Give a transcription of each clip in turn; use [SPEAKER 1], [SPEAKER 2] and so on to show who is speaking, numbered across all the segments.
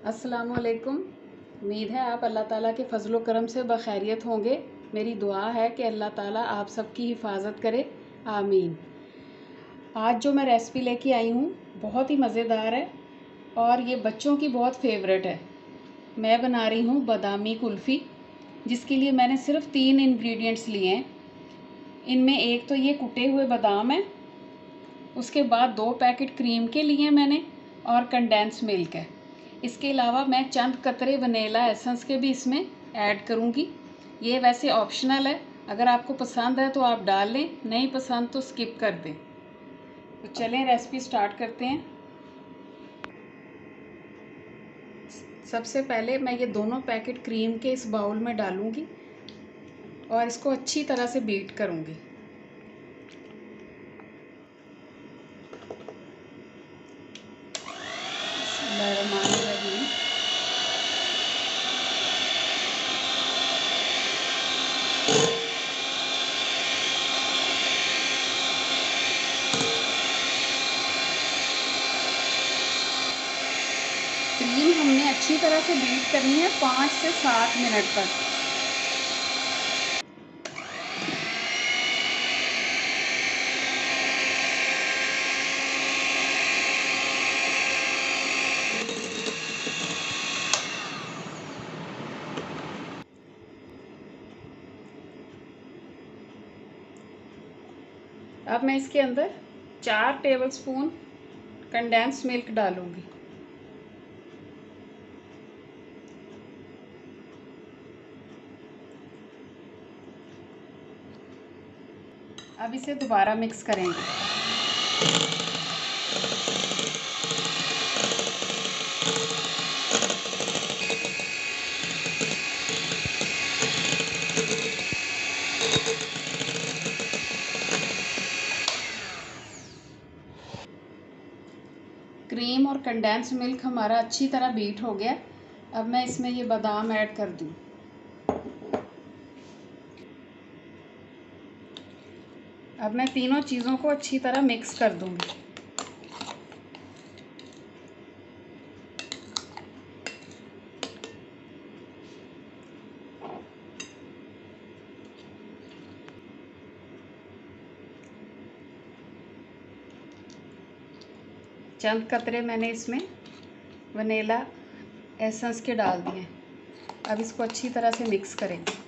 [SPEAKER 1] अस्सलामुअलैकुम। उम्मीद है आप अल्लाह ताला के फ़ज़ल व करम से बखैरियत होंगे। मेरी दुआ है कि अल्लाह ताला आप सबकी हिफाजत करे, आमीन। आज जो मैं रेसिपी लेके आई हूँ बहुत ही मज़ेदार है और ये बच्चों की बहुत फेवरेट है। मैं बना रही हूँ बादामी कुल्फ़ी, जिसके लिए मैंने सिर्फ़ 3 इंग्रेडिएंट्स लिए हैं। इनमें एक तो ये कुटे हुए बादाम है, उसके बाद 2 पैकेट क्रीम के लिए मैंने और कंडेंस मिल्क है। इसके अलावा मैं चंद कतरे वनीला एसेंस के भी इसमें ऐड करूँगी। ये वैसे ऑप्शनल है, अगर आपको पसंद है तो आप डाल लें, नहीं पसंद तो स्किप कर दें। तो चलें रेसिपी स्टार्ट करते हैं। सबसे पहले मैं ये दोनों पैकेट क्रीम के इस बाउल में डालूँगी और इसको अच्छी तरह से बीट करूँगी। क्रीम हमने अच्छी तरह से बीट करनी है 5 से 7 मिनट तक। अब मैं इसके अंदर 4 टेबलस्पून कंडेंस्ड मिल्क डालूंगी। अब इसे दोबारा मिक्स करेंगे। क्रीम और कंडेंस मिल्क हमारा अच्छी तरह बीट हो गया। अब मैं इसमें ये बादाम ऐड कर दूँ। अब मैं तीनों चीज़ों को अच्छी तरह मिक्स कर दूँगी। चंद कतरे मैंने इसमें वनीला एसेंस के डाल दिए। अब इसको अच्छी तरह से मिक्स करेंगे।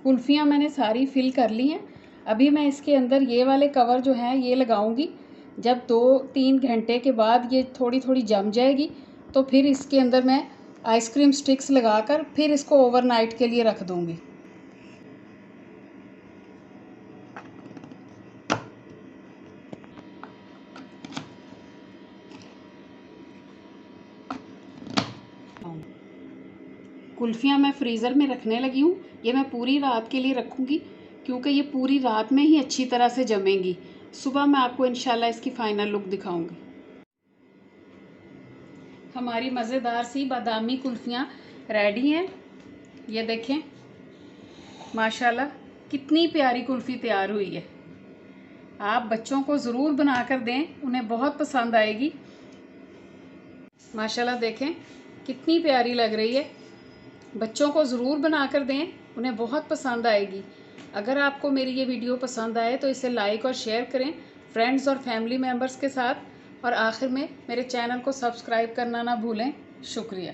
[SPEAKER 1] कुल्फ़ियाँ मैंने सारी फिल कर ली हैं। अभी मैं इसके अंदर ये वाले कवर जो हैं ये लगाऊंगी। जब 2-3 घंटे के बाद ये थोड़ी थोड़ी जम जाएगी तो फिर इसके अंदर मैं आइसक्रीम स्टिक्स लगाकर फिर इसको ओवरनाइट के लिए रख दूंगी। कुल्फ़ियाँ मैं फ्रीज़र में रखने लगी हूँ। ये मैं पूरी रात के लिए रखूँगी क्योंकि ये पूरी रात में ही अच्छी तरह से जमेंगी। सुबह मैं आपको इंशाल्लाह इसकी फ़ाइनल लुक दिखाऊँगी। हमारी मज़ेदार सी बादामी कुल्फ़ियाँ रेडी हैं। ये देखें माशाल्लाह कितनी प्यारी कुल्फ़ी तैयार हुई है। आप बच्चों को ज़रूर बना कर दें, उन्हें बहुत पसंद आएगी। माशाल्लाह देखें कितनी प्यारी लग रही है। बच्चों को ज़रूर बना कर दें, उन्हें बहुत पसंद आएगी। अगर आपको मेरी ये वीडियो पसंद आए तो इसे लाइक और शेयर करें फ्रेंड्स और फैमिली मेम्बर्स के साथ। और आखिर में मेरे चैनल को सब्सक्राइब करना ना भूलें। शुक्रिया।